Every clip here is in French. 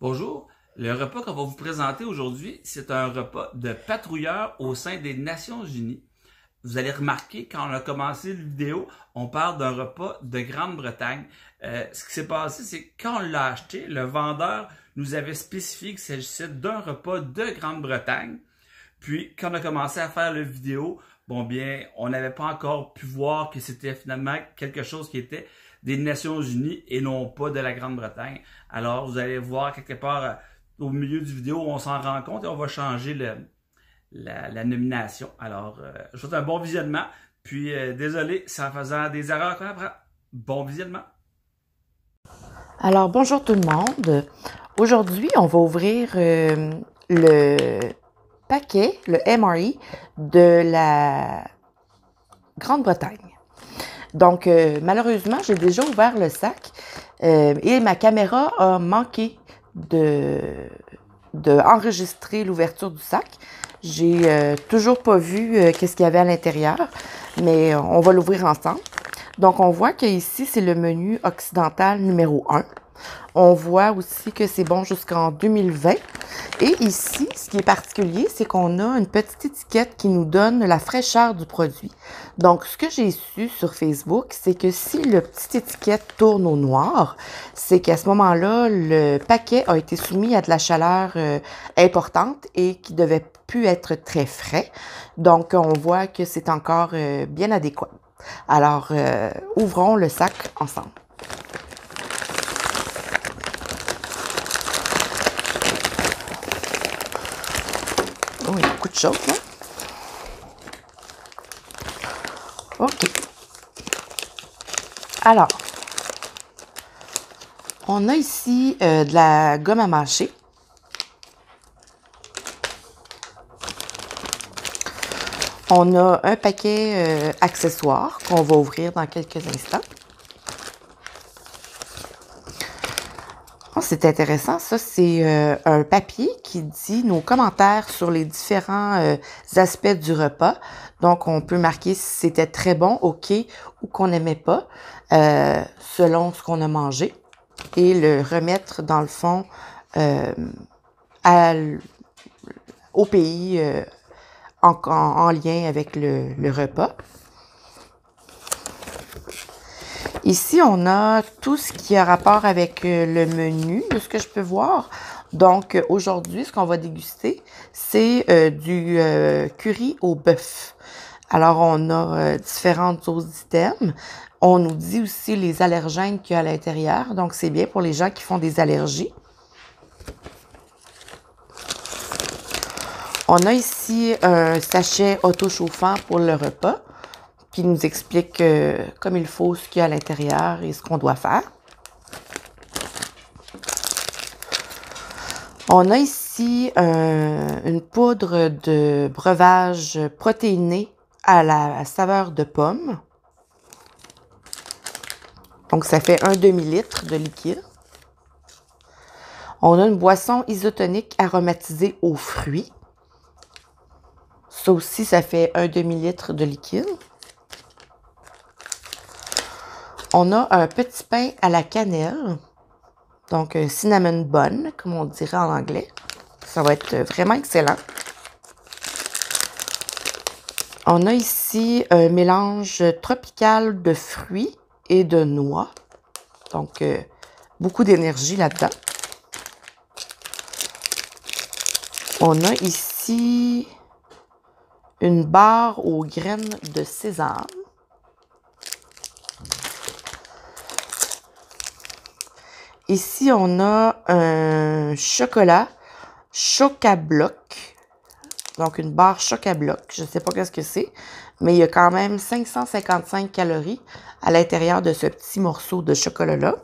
Bonjour, le repas qu'on va vous présenter aujourd'hui, c'est un repas de patrouilleurs au sein des Nations Unies. Vous allez remarquer, quand on a commencé la vidéo, on parle d'un repas de Grande-Bretagne. Ce qui s'est passé, c'est que quand on l'a acheté, le vendeur nous avait spécifié qu'il s'agissait d'un repas de Grande-Bretagne. Puis, quand on a commencé à faire la vidéo, on n'avait pas encore pu voir que c'était finalement quelque chose qui était des Nations Unies et non pas de la Grande-Bretagne. Alors, vous allez voir quelque part au milieu du vidéo, on s'en rend compte et on va changer la nomination. Alors, je vous souhaite un bon visionnement. Puis, désolé, c'est en faisant des erreurs qu'on apprend. Bon visionnement. Alors, bonjour tout le monde. Aujourd'hui, on va ouvrir le paquet, le MRE de la Grande-Bretagne. Donc, malheureusement, j'ai déjà ouvert le sac et ma caméra a manqué d'enregistrer l'ouverture du sac. J'ai toujours pas vu qu'est-ce qu'il y avait à l'intérieur, mais on va l'ouvrir ensemble. Donc, on voit qu'ici, c'est le menu occidental numéro 1. On voit aussi que c'est bon jusqu'en 2020. Et ici, ce qui est particulier, c'est qu'on a une petite étiquette qui nous donne la fraîcheur du produit. Donc, ce que j'ai su sur Facebook, c'est que si le petit étiquette tourne au noir, c'est qu'à ce moment-là, le paquet a été soumis à de la chaleur importante et qui devait plus être très frais. Donc, on voit que c'est encore bien adéquat. Alors, ouvrons le sac ensemble. Oh, il y a beaucoup de choses, là. OK. Alors, on a ici de la gomme à mâcher. On a un paquet accessoires qu'on va ouvrir dans quelques instants. Oh, c'est intéressant, ça, c'est un papier qui dit nos commentaires sur les différents aspects du repas. Donc, on peut marquer si c'était très bon, OK, ou qu'on n'aimait pas, selon ce qu'on a mangé, et le remettre, dans le fond, au pays en lien avec le repas. Ici, on a tout ce qui a rapport avec le menu, de ce que je peux voir. Donc, aujourd'hui, ce qu'on va déguster, c'est du curry au bœuf. Alors, on a différentes autres items. On nous dit aussi les allergènes qu'il y a à l'intérieur. Donc, c'est bien pour les gens qui font des allergies. On a ici un sachet auto-chauffant pour le repas, qui nous explique comme il faut ce qu'il y a à l'intérieur et ce qu'on doit faire. On a ici une poudre de breuvage protéiné à la saveur de pomme. Donc, ça fait un demi-litre de liquide. On a une boisson isotonique aromatisée aux fruits. Ça aussi, ça fait un demi-litre de liquide. On a un petit pain à la cannelle, donc un cinnamon bun, comme on dirait en anglais. Ça va être vraiment excellent. On a ici un mélange tropical de fruits et de noix, donc beaucoup d'énergie là-dedans. On a ici une barre aux graines de sésame. Ici, on a un chocolat Choc-à-Bloc. Donc, une barre Choc-à-Bloc. Je ne sais pas qu'est-ce que c'est, mais il y a quand même 555 calories à l'intérieur de ce petit morceau de chocolat-là.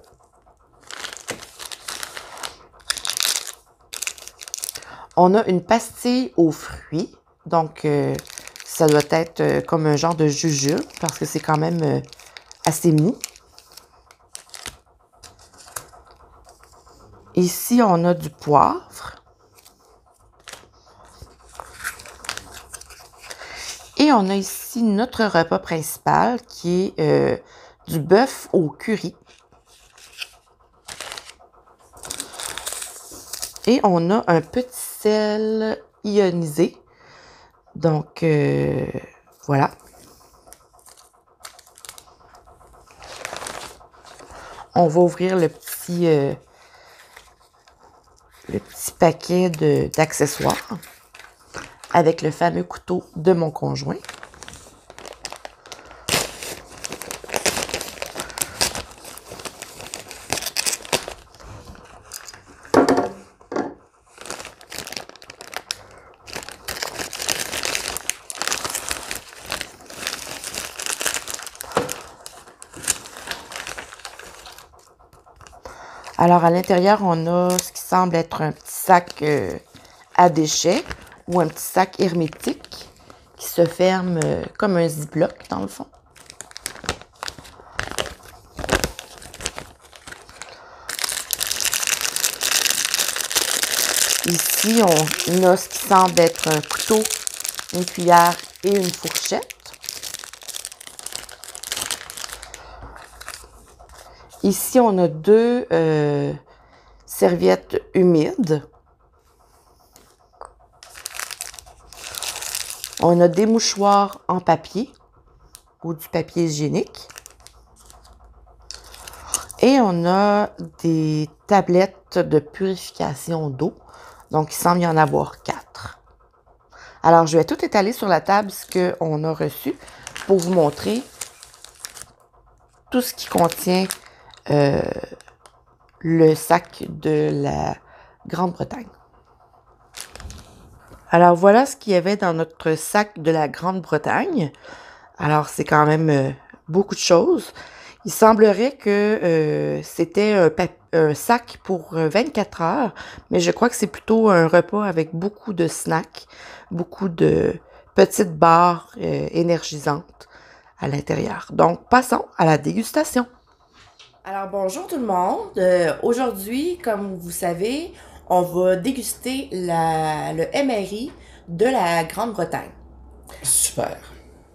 On a une pastille aux fruits. Donc, ça doit être comme un genre de jujube parce que c'est quand même assez mou. Ici, on a du poivre. Et on a ici notre repas principal qui est du bœuf au curry. Et on a un petit sel ionisé. Donc, voilà. On va ouvrir le petit paquet d'accessoires avec le fameux couteau de mon conjoint. Alors, à l'intérieur, on a ce qui semble être un petit sac à déchets ou un petit sac hermétique qui se ferme comme un ziploc, dans le fond. Ici, on a ce qui semble être un couteau, une cuillère et une fourchette. Ici, on a deux serviettes humides. On a des mouchoirs en papier ou du papier hygiénique. Et on a des tablettes de purification d'eau. Donc, il semble y en avoir 4. Alors, je vais tout étaler sur la table ce qu'on a reçu pour vous montrer tout ce qui contient le sac de la Grande-Bretagne. Alors, voilà ce qu'il y avait dans notre sac de la Grande-Bretagne. Alors, c'est quand même beaucoup de choses. Il semblerait que c'était un sac pour 24 heures, mais je crois que c'est plutôt un repas avec beaucoup de snacks, beaucoup de petites barres énergisantes à l'intérieur. Donc, passons à la dégustation. Alors, bonjour tout le monde. Aujourd'hui, comme vous savez, on va déguster le MRI de la Grande-Bretagne. Super.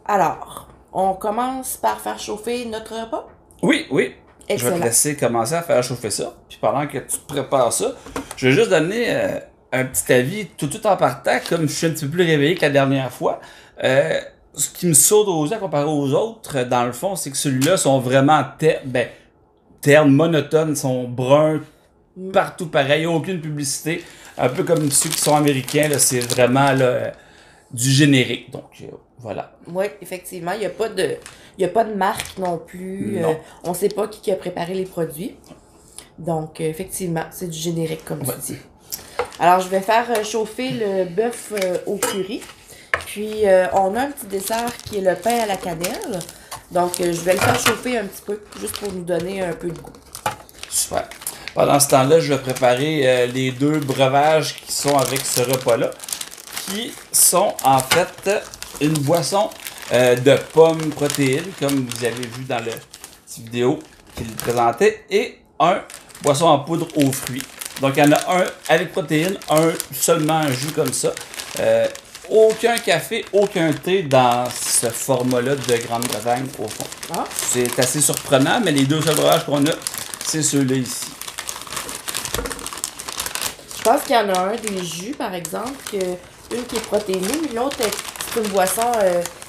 Alors, on commence par faire chauffer notre repas? Oui, oui. Excellent. Je vais te laisser commencer à faire chauffer ça. Puis pendant que tu prépares ça, je vais juste donner un petit avis tout en partant, comme je suis un petit peu plus réveillé que la dernière fois. Ce qui me saute aux yeux comparé aux autres, dans le fond, c'est que celui-là sont vraiment ternes, monotones, sont bruns, partout pareil, aucune publicité. Un peu comme ceux qui sont américains, là, c'est vraiment là, du générique. Donc, voilà. Oui, effectivement, il n'y a pas de marque non plus. Non. On ne sait pas qui a préparé les produits. Donc, effectivement, c'est du générique, comme tu dis. Alors, je vais faire chauffer le bœuf au curry. Puis, on a un petit dessert qui est le pain à la cannelle. Donc, je vais le faire chauffer un petit peu, juste pour nous donner un peu de goût. Super. Pendant ce temps-là, je vais préparer les deux breuvages qui sont avec ce repas-là, qui sont en fait une boisson de pommes protéines, comme vous avez vu dans la petite vidéo qu'il présentait, et un boisson en poudre aux fruits. Donc, il y en a un avec protéines, un seulement un jus comme ça. Aucun café, aucun thé dans ce format-là de Grande-Bretagne, au fond. Ah. C'est assez surprenant, mais les deux seuls breuvages qu'on a, c'est ceux-là ici. Je pense qu'il y en a un des jus, par exemple, une qui est protéinée, l'autre c'est une boisson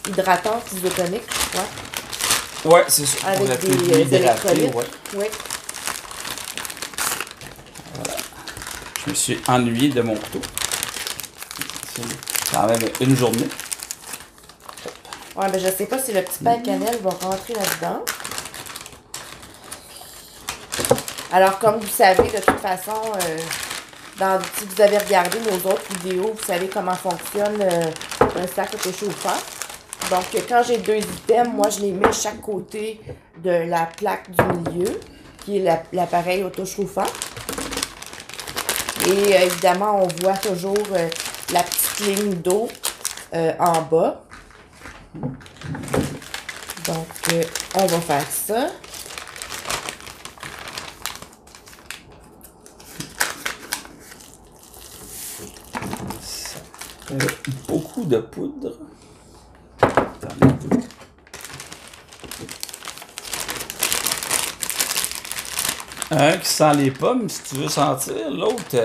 hydratante, isotonique, je crois. Ouais, c'est ça. Avec des électrolytes. Ouais. Oui. Voilà. Je me suis ennuyé de mon couteau. C'est quand même une journée. Ouais, mais je sais pas si le petit pain à cannelle va rentrer là-dedans. Alors, comme vous savez, de toute façon, si vous avez regardé nos autres vidéos, vous savez comment fonctionne un sac autochauffant. Donc, quand j'ai deux items, moi, je les mets chaque côté de la plaque du milieu, qui est l'appareil autochauffant. Et évidemment, on voit toujours la petite ligne d'eau en bas. Donc, on va faire ça. Beaucoup de poudre. Un qui sent les pommes, si tu veux sentir. L'autre,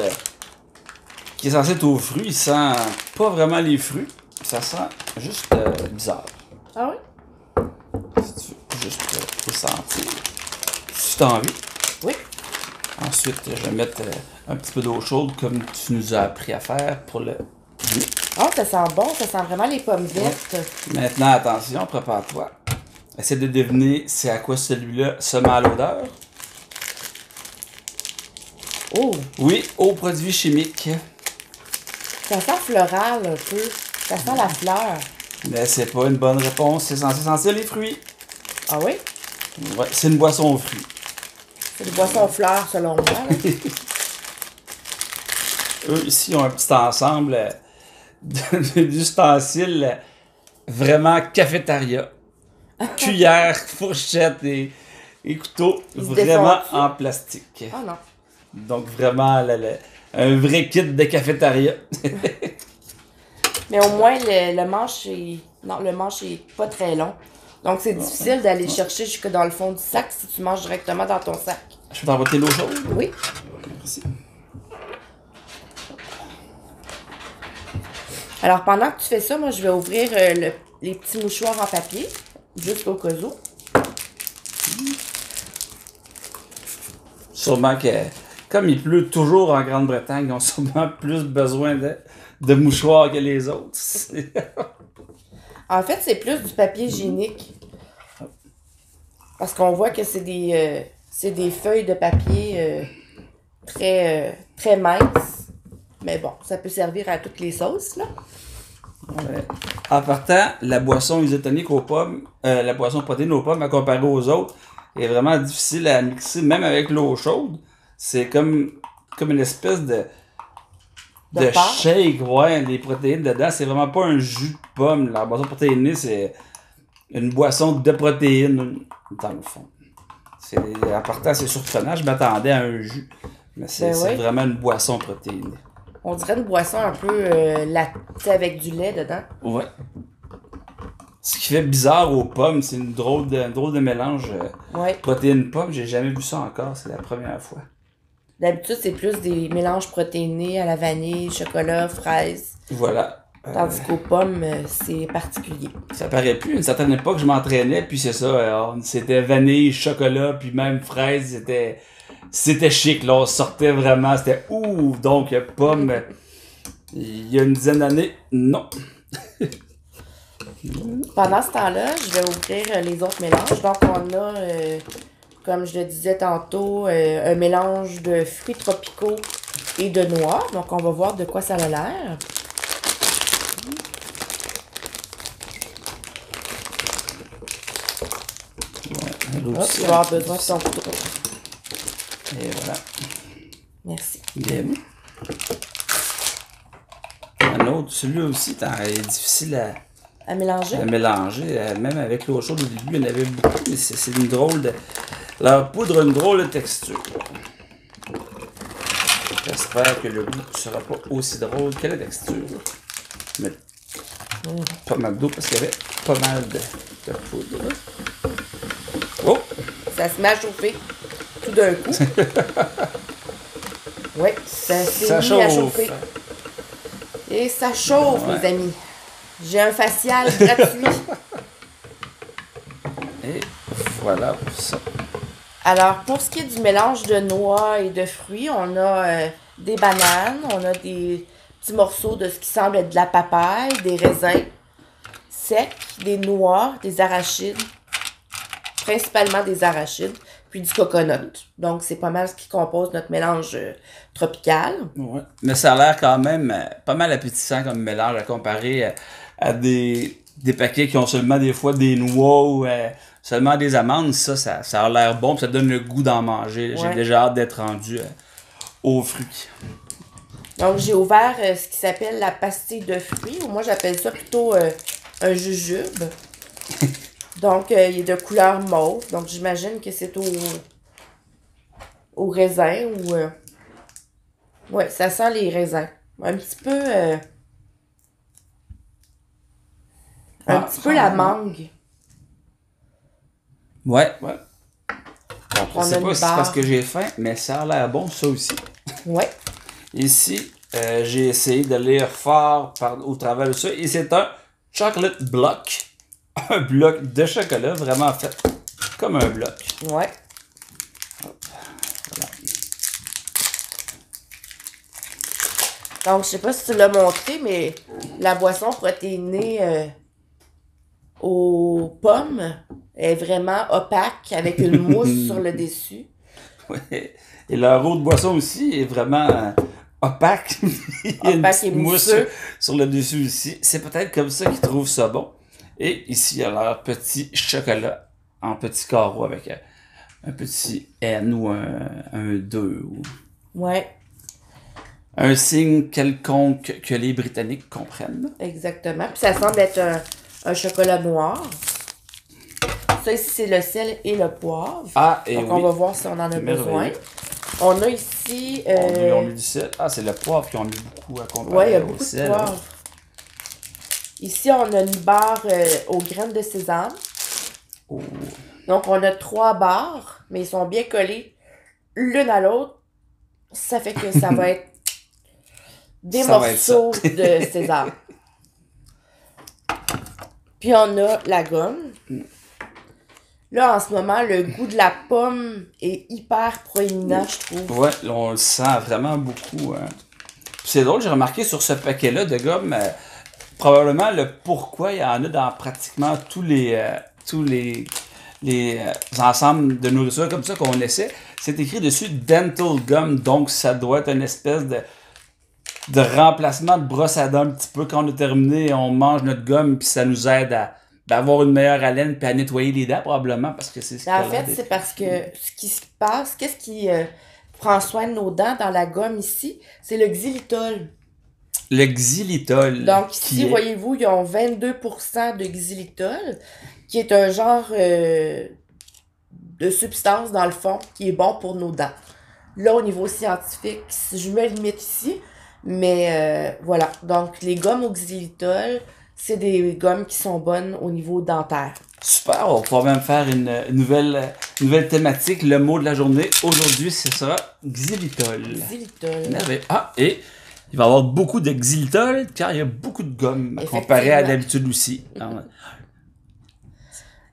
qui est censé être aux fruits, il sent pas vraiment les fruits. Ça sent juste bizarre. Ah oui? Si tu veux juste le sentir. Si tu as envie. Oui. Ensuite, je vais mettre un petit peu d'eau chaude comme tu nous as appris à faire pour le jus. Oh, ça sent bon, ça sent vraiment les pommes vertes. Maintenant, attention, prépare-toi. Essaie de deviner c'est à quoi celui-là se met à l'odeur. Oh, Oui, aux produits chimiques. ça sent floral un peu. Ça sent la fleur. Mais c'est pas une bonne réponse, c'est censé sentir les fruits. Ah oui? Ouais, c'est une boisson aux fruits. C'est des boissons fleurs selon moi. Là. Eux, ici, ont un petit ensemble d'ustensiles vraiment cafétéria. Cuillère, fourchette et couteau, Ils se vraiment défendent-tu? en plastique. Ah non. Donc vraiment, un vrai kit de cafétéria. Mais au moins, le manche est... Non, le manche est pas très long. Donc, c'est difficile d'aller chercher jusque dans le fond du sac si tu manges directement dans ton sac. Je peux t'envoyer l'eau chaude? Oui. Merci. Alors, pendant que tu fais ça, moi, je vais ouvrir les petits mouchoirs en papier, juste au cas où. Sûrement que, comme il pleut toujours en Grande-Bretagne, ils ont sûrement plus besoin de mouchoirs que les autres. En fait, c'est plus du papier hygiénique. Parce qu'on voit que c'est des feuilles de papier très minces. Mais bon, ça peut servir à toutes les sauces, là. Ouais. En partant, la boisson isotonique aux pommes, la boisson protéine aux pommes, à comparer aux autres, est vraiment difficile à mixer, même avec l'eau chaude. C'est comme une espèce de pâte. shake, ouais, les protéines dedans. C'est vraiment pas un jus de pomme. La boisson protéinée, c'est une boisson de protéines, dans le fond. En partant, c'est surprenant. Je m'attendais à un jus. Mais c'est oui. vraiment une boisson protéinée. On dirait une boisson un peu avec du lait dedans. Ouais. Ce qui fait bizarre aux pommes, c'est un drôle de mélange Ouais. protéines-pommes. J'ai jamais vu ça encore, c'est la première fois. D'habitude, c'est plus des mélanges protéinés à la vanille, chocolat, fraise. Voilà. Tandis qu'aux pommes, c'est particulier. Ça paraît plus. À une certaine époque, je m'entraînais, puis c'est ça. C'était vanille, chocolat, puis même fraise. C'était chic, là. On sortait vraiment. C'était ouh! Donc, pommes, il y a une dizaine d'années, non. Pendant ce temps-là, je vais ouvrir les autres mélanges. Donc, on a, comme je le disais tantôt, un mélange de fruits tropicaux et de noix. Donc, on va voir de quoi ça a l'air. Ouais, Hop, tu vas avoir besoin de ton couteau. Et voilà. Merci. Bien. Un autre, celui-là aussi, est difficile À mélanger. à mélanger. Même avec l'eau chaude au début, il y en avait beaucoup, mais c'est une drôle de... Leur poudre a une drôle de texture. J'espère que le goût ne sera pas aussi drôle que la texture. Mais pas mal d'eau parce qu'il y avait pas mal de poudre. Oh! Ça se met à chauffer tout d'un coup. Oui, ça s'est mis à chauffer. Et ça chauffe, Ouais. mes amis. J'ai un facial gratuit. Et voilà pour ça. Alors, pour ce qui est du mélange de noix et de fruits, on a des bananes, on a des petits morceaux de ce qui semble être de la papaye, des raisins secs, des noix, des arachides, principalement des arachides, puis du coconut. Donc, c'est pas mal ce qui compose notre mélange tropical. Ouais. Mais ça a l'air quand même pas mal appétissant comme mélange à comparer à des paquets qui ont seulement des fois des noix ou seulement des amandes. Ça a l'air bon, puis ça donne le goût d'en manger. J'ai Ouais. déjà hâte d'être rendu aux fruits. Donc, j'ai ouvert ce qui s'appelle la pastille de fruits, ou moi j'appelle ça plutôt un jujube. Donc, il est de couleur mauve. Donc, j'imagine que c'est au raisin ou... Ouais, ça sent les raisins. Un petit peu... un petit peu la mangue. Ouais. Donc, je On a sais une pas si c'est parce barre. que j'ai faim, mais ça a l'air bon, ça aussi. Ouais. Ici, J'ai essayé de lire fort au travers de ça. Et c'est un chocolate block. Un bloc de chocolat vraiment fait comme un bloc. Ouais. Voilà. Donc, je sais pas si tu l'as montré, mais la boisson protéinée aux pommes est vraiment opaque avec une mousse sur le dessus. Ouais. Et leur eau de boisson aussi est vraiment opaque. Il y a une Opaque et petite mousse mousseux. sur le dessus ici. C'est peut-être comme ça qu'ils trouvent ça bon. Et ici, il y a leur petit chocolat en petits carreaux avec un petit N ou un 2 ou Ouais, un signe quelconque que les Britanniques comprennent. exactement. Puis ça semble être un chocolat noir. Ça ici, c'est le sel et le poivre. Ah, et Donc, oui. on va voir si on en a Merveilleux. besoin. On a ici... Ils ont mis du sel. Ah, c'est le poivre qu'ils ont mis beaucoup à comparer ouais, il y a au beaucoup de sel. poivre. Ici, on a une barre aux graines de sésame. Oh. Donc, on a 3 barres, mais ils sont bien collés l'une à l'autre. Ça fait que ça va être des Ça va être ça. morceaux de sésame. Puis, on a la gomme. Là, en ce moment, le goût de la pomme est hyper proéminent, je trouve. Ouais, là, on le sent vraiment beaucoup. Hein. Puis c'est drôle, j'ai remarqué sur ce paquet-là de gomme, probablement le pourquoi il y en a dans pratiquement tous les ensembles de nourriture comme ça qu'on essaie. C'est écrit dessus Dental Gum, donc ça doit être une espèce de remplacement de brosse à dents un petit peu. Quand on a terminé, on mange notre gomme, puis ça nous aide à avoir une meilleure haleine puis à nettoyer les dents probablement parce que c'est ce En fait, c'est parce que ce qui se passe, qu'est-ce qui prend soin de nos dents dans la gomme ici, c'est le xylitol. le xylitol. Donc ici, voyez-vous, ils ont 22% de xylitol, qui est un genre de substance dans le fond qui est bon pour nos dents. Là, au niveau scientifique, je me limite ici, mais voilà. Donc les gommes au xylitol, c'est des gommes qui sont bonnes au niveau dentaire. Super, on va pouvoir même faire une nouvelle thématique. Le mot de la journée, aujourd'hui, ce sera xylitol. Xylitol. Merveilleux. Ah, et il va y avoir beaucoup de xylitol car il y a beaucoup de gomme comparé à d'habitude aussi.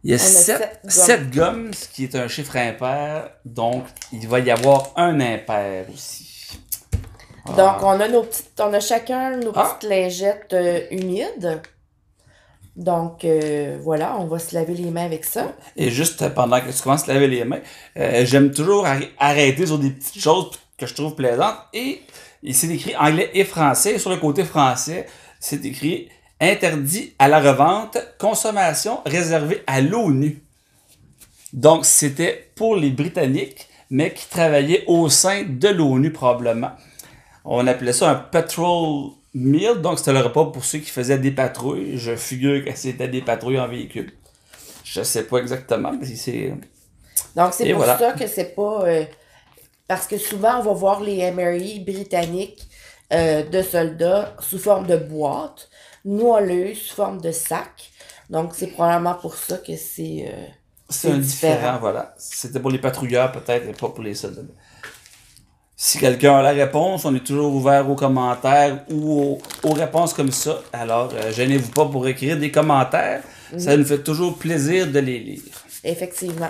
Il y a 7 gommes, ce qui est un chiffre impair, donc il va y avoir un impair aussi. Donc on a chacun nos petites lingettes humides. Donc voilà, on va se laver les mains avec ça. Et juste pendant que tu commences à laver les mains, j'aime toujours arrêter sur des petites choses que je trouve plaisantes. Et c'est écrit anglais et français. Et sur le côté français, c'est écrit interdit à la revente, consommation réservée à l'ONU. Donc c'était pour les Britanniques, mais qui travaillaient au sein de l'ONU probablement. On appelait ça un patrol meal, donc c'était le repas pour ceux qui faisaient des patrouilles. Je figure que c'était des patrouilles en véhicule. Je sais pas exactement, mais c'est... Donc c'est pour ça que c'est pas... parce que souvent, on va voir les MRE britanniques de soldats sous forme de boîte. Nous, on l'a eu sous forme de sac. Donc, c'est probablement pour ça que c'est différent. Voilà. C'était pour les patrouilleurs peut-être et pas pour les soldats. Si quelqu'un a la réponse, on est toujours ouvert aux commentaires ou aux réponses comme ça. Alors, gênez-vous pas pour écrire des commentaires. Ça nous fait toujours plaisir de les lire. Effectivement.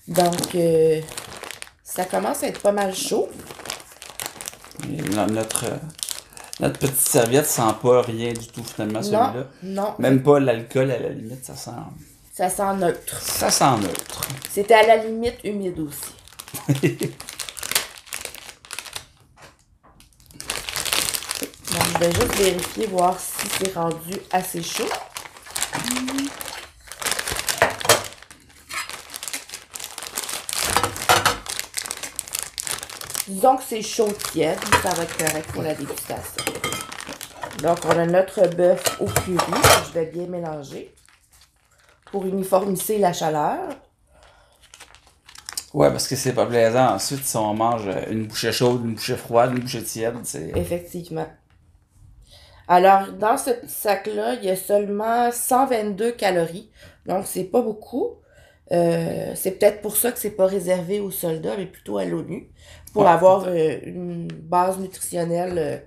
Donc, ça commence à être pas mal chaud. Et notre petite serviette sent pas rien du tout finalement, celui-là. Non. Même pas l'alcool, à la limite, ça sent... Ça sent neutre. Ça sent neutre. C'était à la limite humide aussi. Donc, je vais juste vérifier, voir si c'est rendu assez chaud. Disons que c'est chaud tiède, ça va être correct pour la dégustation. Donc, on a notre bœuf au curry que je vais bien mélanger pour uniformiser la chaleur. Ouais, parce que c'est pas plaisant. Ensuite, si on mange une bouchée chaude, une bouchée froide, une bouchée tiède, c'est... Effectivement. Alors, dans ce petit sac-là, il y a seulement 122 calories. Donc, c'est pas beaucoup. C'est peut-être pour ça que c'est pas réservé aux soldats, mais plutôt à l'ONU, pour avoir une base nutritionnelle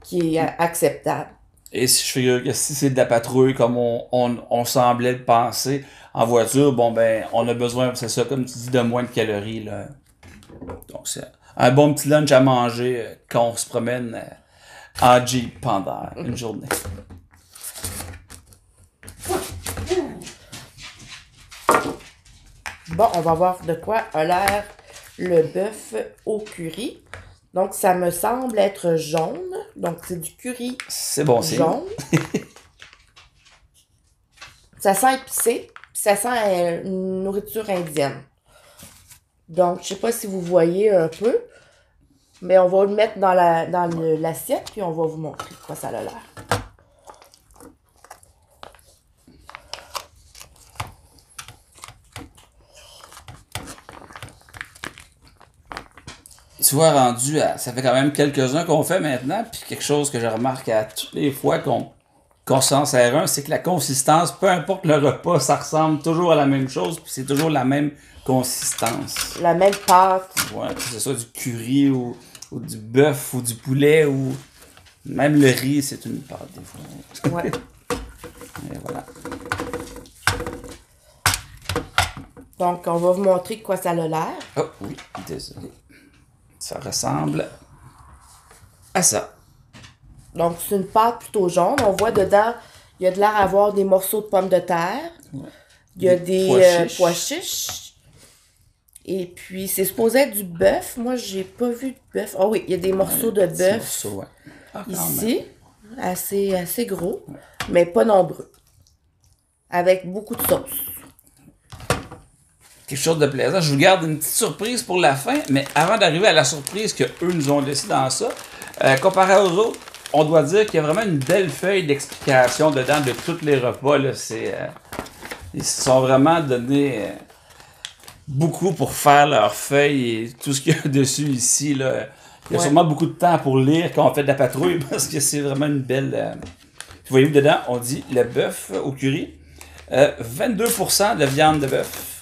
qui est acceptable. Et si je figure que si c'est de la patrouille comme on semblait le penser en voiture, bon ben on a besoin, c'est ça, comme tu dis, de moins de calories, là. Donc c'est un bon petit lunch à manger quand on se promène en Jeep pendant une journée. Bon, on va voir de quoi a l'air le bœuf au curry. Donc, ça me semble être jaune. Donc, c'est du curry C'est bon, c'est jaune. Ça sent épicé. Puis ça sent une nourriture indienne. Donc, je sais pas si vous voyez un peu. Mais on va le mettre dans l'assiette. Puis on va vous montrer de quoi ça a l'air. Tu vois, rendu à. Ça fait quand même quelques-uns qu'on fait maintenant, puis quelque chose que je remarque à toutes les fois qu'on s'en sert un, c'est que la consistance, peu importe le repas, ça ressemble toujours à la même chose, puis c'est toujours la même consistance. La même pâte. Ouais, que ce soit du curry ou du bœuf ou du poulet ou même le riz, c'est une pâte des fois. Ouais. Et voilà. Donc, on va vous montrer de quoi ça a l'air. Oh oui, désolé. Ça ressemble à ça. Donc, c'est une pâte plutôt jaune. On voit dedans, il y a de l'air à avoir des morceaux de pommes de terre. Ouais. Il y a des pois pois chiches. Et puis, c'est supposé être du bœuf. Moi, j'ai pas vu de bœuf. Ah oui, il y a des morceaux de bœuf Ouais. Ah, ici. Assez gros, mais pas nombreux. Avec beaucoup de sauce. Quelque chose de plaisant. Je vous garde une petite surprise pour la fin, mais avant d'arriver à la surprise que eux nous ont laissée dans ça, comparé aux autres, on doit dire qu'il y a vraiment une belle feuille d'explication dedans de tous les repas. Là. Ils se sont vraiment donné beaucoup pour faire leur feuille et tout ce qu'il y a dessus ici. Là. Il y a sûrement beaucoup de temps pour lire quand on fait de la patrouille parce que c'est vraiment une belle... Voyez-vous dedans, on dit le bœuf au curry, 22% de viande de bœuf.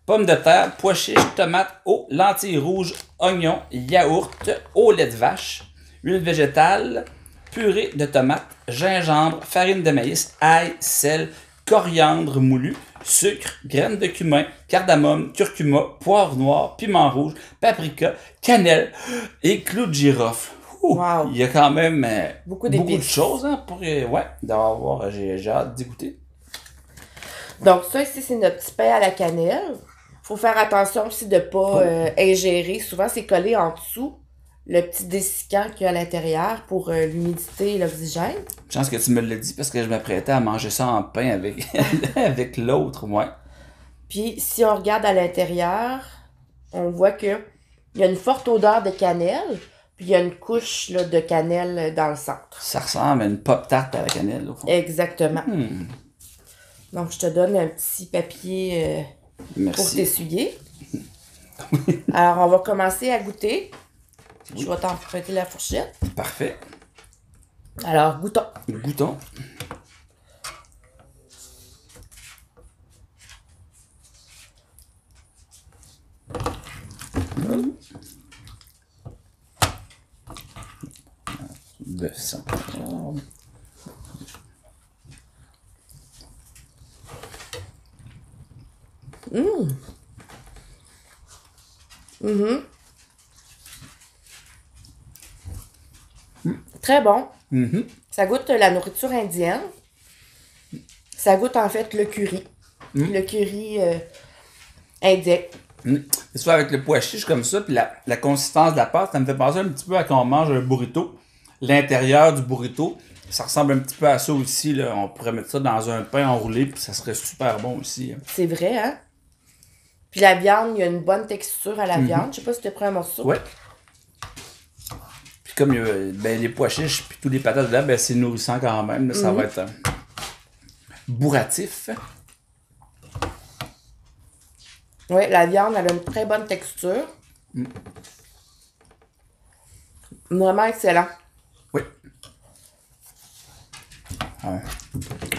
Pommes de terre, pois chiches, tomates, eau, lentilles rouges, oignons, yaourt, au lait de vache, huile végétale, purée de tomates, gingembre, farine de maïs, ail, sel, coriandre moulu, sucre, graines de cumin, cardamome, curcuma, poivre noir, piment rouge, paprika, cannelle et clous de girofle. Wow. Il y a quand même beaucoup de choses hein, pour d'avoir. J'ai hâte d'y goûter. Donc ça ici, c'est notre petit pain à la cannelle. Faut faire attention aussi de ne pas ingérer. Souvent, c'est collé en dessous le petit dessicant qu'il y a à l'intérieur pour l'humidité et l'oxygène. Je pense que tu me l'as dit parce que je m'apprêtais à manger ça en pain avec, avec l'autre, ouais. Puis, si on regarde à l'intérieur, on voit qu'il y a une forte odeur de cannelle, puis il y a une couche là, de cannelle dans le centre. Ça ressemble à une pop-tart à la cannelle, au fond. Exactement. Donc, je te donne un petit papier pour t'essuyer. Alors, on va commencer à goûter. Je vais t'emprunter la fourchette. Parfait. Alors, goûtons. Goûtons. De ça. Très bon. Ça goûte la nourriture indienne. Ça goûte en fait le curry. Le curry indien. C'est soit avec le pois chiche comme ça, puis la consistance de la pâte, ça me fait penser un petit peu à quand on mange un burrito. L'intérieur du burrito, ça ressemble un petit peu à ça aussi. Là. On pourrait mettre ça dans un pain enroulé, puis ça serait super bon aussi. Hein. C'est vrai, hein? Puis la viande, il y a une bonne texture à la viande. Je sais pas si tu as pris un morceau. Ouais. Puis comme il y a les pois chiches puis tous les patates dedans, ben c'est nourrissant quand même. Là, ça va être bourratif. Oui, la viande, elle a une très bonne texture. Vraiment excellent. Oui. Ouais.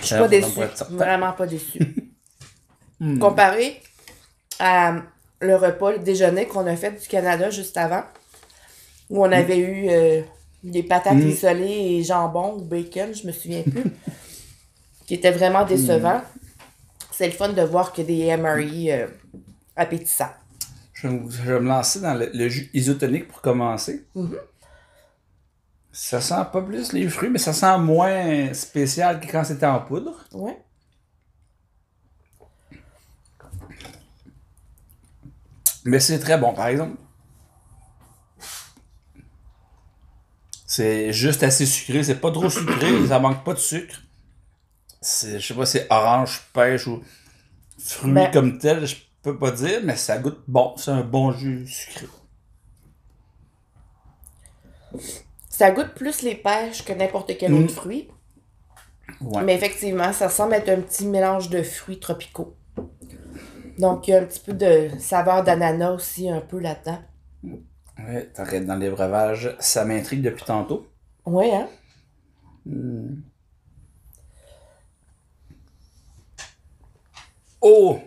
Je suis pas déçue. Vraiment pas déçue. Comparé à le repas, le déjeuner qu'on a fait du Canada juste avant, où on avait eu des patates isolées et jambon ou bacon, je me souviens plus, qui était vraiment décevant. C'est le fun de voir que des MRE appétissants. Je vais me lancer dans le jus isotonique pour commencer. Ça sent pas plus les fruits, mais ça sent moins spécial que quand c'était en poudre. Ouais. Mais c'est très bon, par exemple. C'est juste assez sucré, c'est pas trop sucré, ça manque pas de sucre. Je sais pas, c'est orange, pêche ou fruits comme tel, je peux pas dire, mais ça goûte bon, c'est un bon jus sucré. Ça goûte plus les pêches que n'importe quel autre fruit. Ouais. Mais effectivement, ça semble être un petit mélange de fruits tropicaux. Donc, il y a un petit peu de saveur d'ananas aussi un peu là-dedans. Ouais, t'arrêtes dans les breuvages, ça m'intrigue depuis tantôt. Ouais, hein? Oh!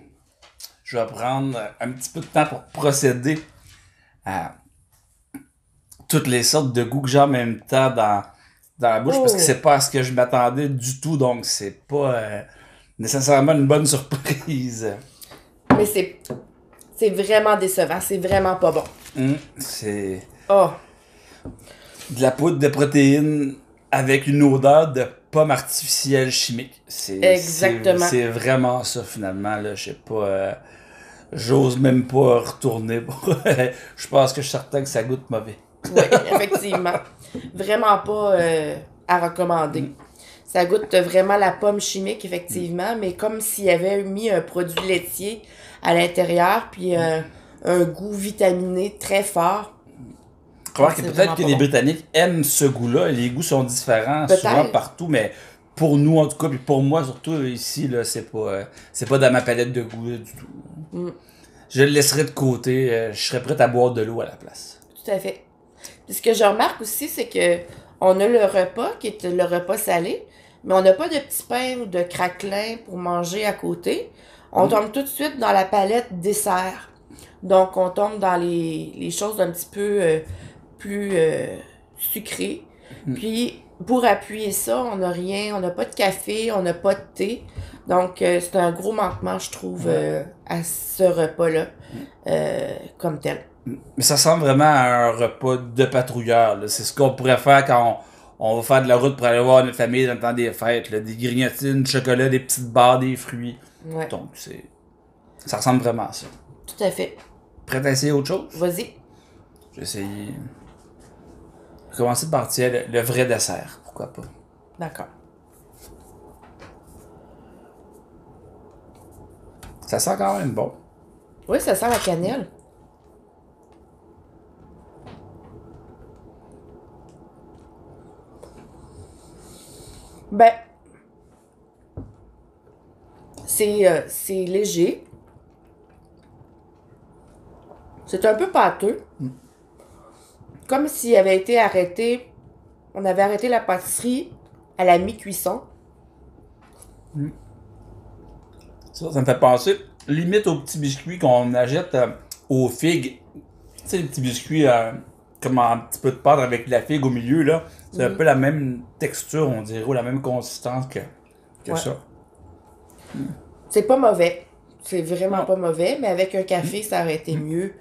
Je vais prendre un petit peu de temps pour procéder à toutes les sortes de goûts que j'ai en même temps dans la bouche parce que c'est pas à ce que je m'attendais du tout, donc c'est pas nécessairement une bonne surprise. Mais c'est vraiment décevant, c'est vraiment pas bon. C'est Oh! de la poudre de protéines avec une odeur de pomme artificielle chimique. Exactement. C'est vraiment ça finalement, là, je sais pas... j'ose même pas retourner. Je pense que je suis certain que ça goûte mauvais. Oui, effectivement. Vraiment pas à recommander. Ça goûte vraiment la pomme chimique, effectivement, mais comme s'il y avait mis un produit laitier à l'intérieur, puis un goût vitaminé très fort. Peut-être que les Britanniques aiment ce goût-là, et les goûts sont différents souvent partout, mais pour nous en tout cas, puis pour moi surtout ici, là, c'est pas dans ma palette de goût du tout. Je le laisserai de côté, je serais prêt à boire de l'eau à la place. Tout à fait. Puis ce que je remarque aussi, c'est que on a le repas, qui est le repas salé, mais on n'a pas de petits pains ou de craquelins pour manger à côté. On tombe tout de suite dans la palette dessert. Donc, on tombe dans les choses un petit peu plus sucrées. Puis, pour appuyer ça, on n'a rien, on n'a pas de café, on n'a pas de thé. Donc, c'est un gros manquement, je trouve, à ce repas-là, comme tel. Mais ça ressemble vraiment à un repas de patrouilleur, là. C'est ce qu'on pourrait faire quand on va faire de la route pour aller voir notre famille dans le temps des fêtes, là. Des grignotines, du chocolat, des petites barres, des fruits. Ouais. Donc, ça ressemble vraiment à ça. Tout à fait. Prêt à essayer autre chose? Vas-y. Je vais essayer... Je vais commencer par le vrai dessert. Pourquoi pas? D'accord. Ça sent quand même bon. Oui, ça sent la cannelle. Ben, c'est léger. C'est un peu pâteux. Comme s'il avait été arrêté. On avait arrêté la pâtisserie à la mi-cuisson. Ça me fait penser limite aux petits biscuits qu'on achète aux figues. Tu sais, les petits biscuits comme un petit peu de pâte avec la figue au milieu, là. C'est un peu la même texture, on dirait, ou la même consistance que ça. C'est pas mauvais. C'est vraiment pas mauvais, mais avec un café, ça aurait été mieux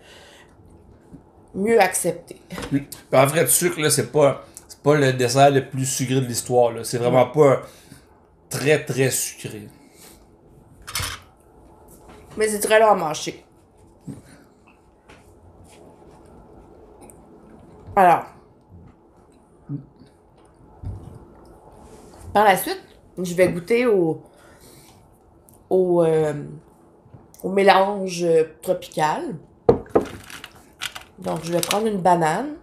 accepté. Puis en vrai, de sucre, là, c'est pas le dessert le plus sucré de l'histoire, là. C'est vraiment pas très, très sucré. Mais c'est très long à manger. Alors, par la suite, je vais goûter au mélange tropical. Donc, je vais prendre une banane.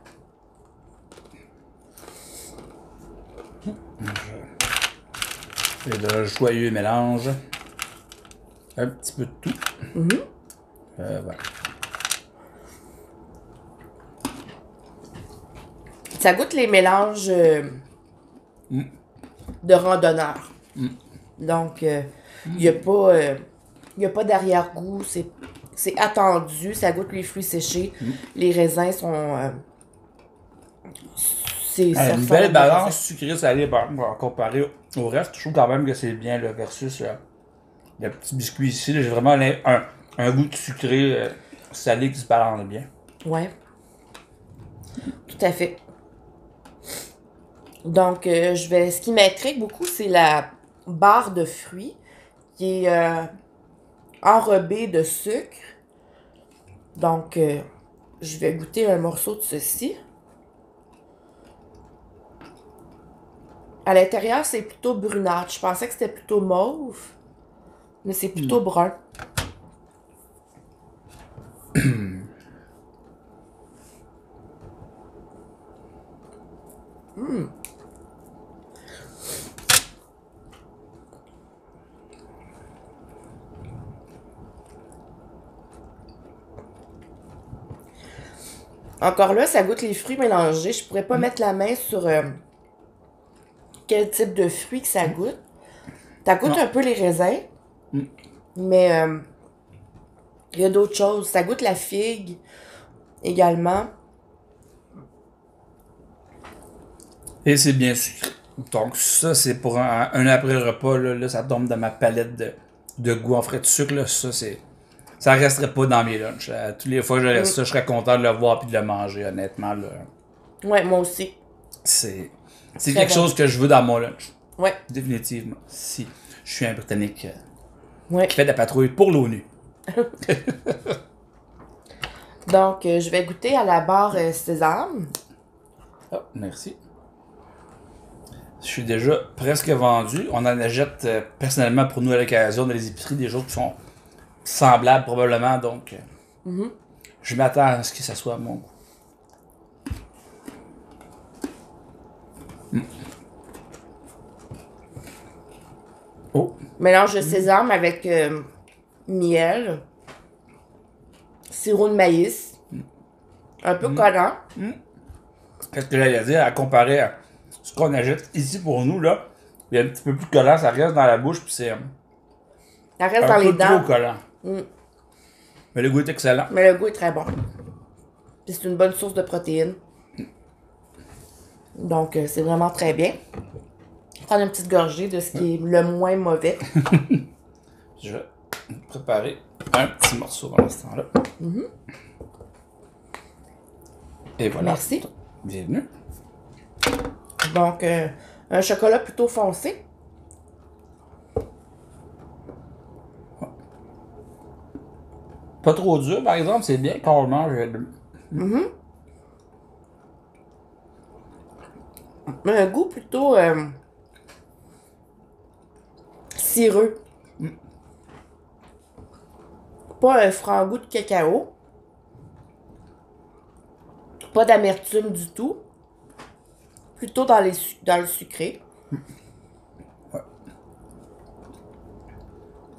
Et le joyeux mélange. Un petit peu de tout. Voilà. Ça goûte les mélanges de randonneurs. Donc, il n'y a pas Il n'y a pas d'arrière-goût. C'est attendu. Ça goûte les fruits séchés. Les raisins sont... Une belle balance sucré-salé comparé au reste. Je trouve quand même que c'est bien là, versus le petit biscuit ici. J'ai vraiment un goût de sucré salé qui se balance bien. Ouais. Tout à fait. Donc, ce qui m'intrigue beaucoup, c'est la barre de fruits qui est enrobée de sucre. Donc, je vais goûter un morceau de ceci. À l'intérieur, c'est plutôt brunâtre. Je pensais que c'était plutôt mauve, mais c'est plutôt brun. Encore là, ça goûte les fruits mélangés. Je pourrais pas mettre la main sur quel type de fruits que ça goûte. Ça goûte un peu les raisins, mais il y a d'autres choses. Ça goûte la figue également. Et c'est bien sucré. Donc ça, c'est pour un après-repas. Là, ça tombe dans ma palette de goût en frais de sucre. Là, ça resterait pas dans mes lunchs. Toutes les fois que j'aurais ça, je serais content de le voir et de le manger, honnêtement. Là. Ouais, moi aussi. C'est quelque chose que je veux dans mon lunch. Ouais. Définitivement. Si je suis un Britannique qui fait de la patrouille pour l'ONU. Donc, je vais goûter à la barre sésame. Oh, merci. Je suis déjà presque vendu. On en achète personnellement pour nous à l'occasion dans les épiceries des choses qui sont semblables probablement. Donc, je m'attends à ce que ça soit à mon goût. Oh. Mélange de sésame avec miel, sirop de maïs, un peu collant. Qu'est-ce que j'allais dire à comparer à ce qu'on achète ici pour nous, là? Il est un petit peu plus collant, ça reste dans la bouche, puis c'est Ça reste dans les dents. trop collant. Mais le goût est excellent. Mais le goût est très bon. Puis c'est une bonne source de protéines. Donc, c'est vraiment très bien. Prendre une petite gorgée de ce qui est le moins mauvais. Je vais préparer un petit morceau dans ce temps-là. Et voilà. Merci. Bienvenue. Donc, un chocolat plutôt foncé. Pas trop dur, par exemple, c'est bien quand on le mange. Mais un goût plutôt cireux. Pas un franc goût de cacao. Pas d'amertume du tout. Plutôt dans le sucré. Ouais.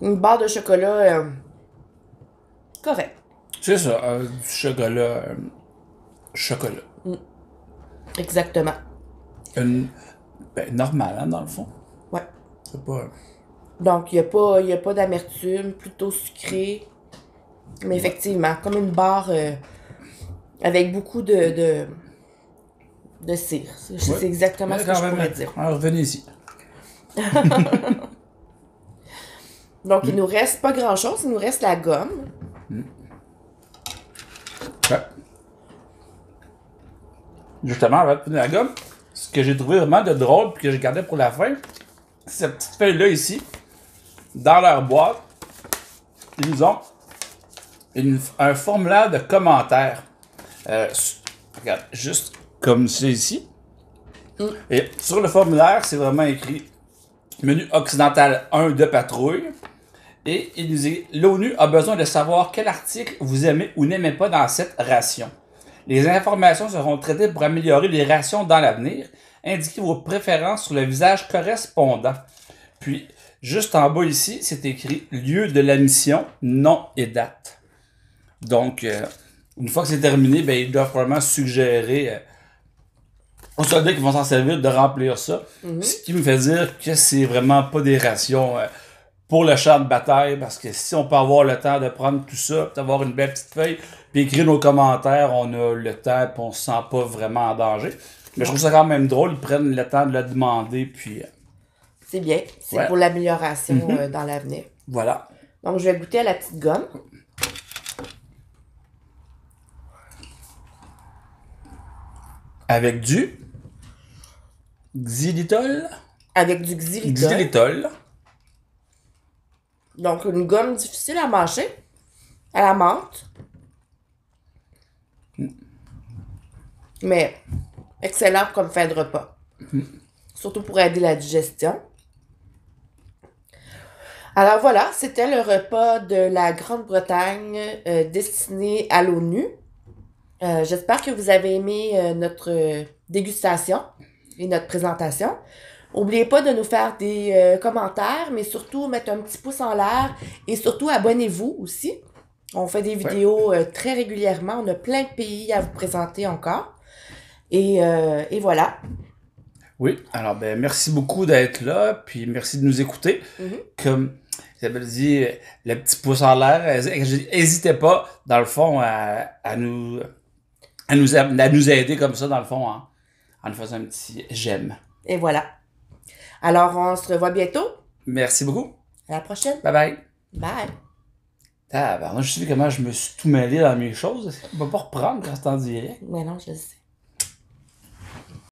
Une barre de chocolat correct. C'est ça, du chocolat. Chocolat. Exactement. Normal, hein, dans le fond. Ouais. C'est pas. Donc, il n'y a pas d'amertume, plutôt sucré. Mais effectivement, comme une barre avec beaucoup de cire. C'est exactement ce que je pourrais dire. Alors, venez ici. Donc, il nous reste pas grand-chose. Il nous reste la gomme. Ouais. Justement, avant de finir la gomme, ce que j'ai trouvé vraiment de drôle et que j'ai gardé pour la fin, c'est cette petite feuille-là ici. Dans leur boîte, ils ont un formulaire de commentaires. Regarde, juste comme c'est ici. Et sur le formulaire, c'est vraiment écrit menu occidental 1 de patrouille. Et il nous dit l'ONU a besoin de savoir quel article vous aimez ou n'aimez pas dans cette ration. Les informations seront traitées pour améliorer les rations dans l'avenir. Indiquez vos préférences sur le visage correspondant. Puis, juste en bas ici, c'est écrit lieu de la mission, nom et date. Donc, une fois que c'est terminé, ben, ils doivent probablement suggérer aux soldats qui vont s'en servir de remplir ça. Ce qui me fait dire que c'est vraiment pas des rations pour le champ de bataille, parce que si on peut avoir le temps de prendre tout ça, d'avoir une belle petite feuille, puis écrire nos commentaires, on a le temps, puis on se sent pas vraiment en danger. Mais je trouve ça quand même drôle, ils prennent le temps de le demander, puis... C'est bien. C'est Ouais. pour l'amélioration dans l'avenir. Voilà. Donc, je vais goûter à la petite gomme. Avec du xylitol. Avec du xylitol. Xylitol. Donc, une gomme difficile à mâcher. À la menthe. Mais excellent comme fin de repas. Surtout pour aider la digestion. Alors voilà, c'était le repas de la Grande-Bretagne destiné à l'ONU. J'espère que vous avez aimé notre dégustation et notre présentation. N'oubliez pas de nous faire des commentaires, mais surtout mettre un petit pouce en l'air et surtout abonnez-vous aussi. On fait des vidéos très régulièrement. On a plein de pays à vous présenter encore. Et voilà. Oui, alors ben merci beaucoup d'être là, puis merci de nous écouter. Comme Isabelle dit, le petit pouce en l'air, n'hésitez pas, dans le fond, à nous aider comme ça, dans le fond, en nous faisant un petit j'aime. Et voilà. Alors, on se revoit bientôt. Merci beaucoup. À la prochaine. Bye bye. Bye. Je sais comment je me suis tout mêlé dans mes choses. On va pas reprendre quand c'est en direct. Mais non, je sais.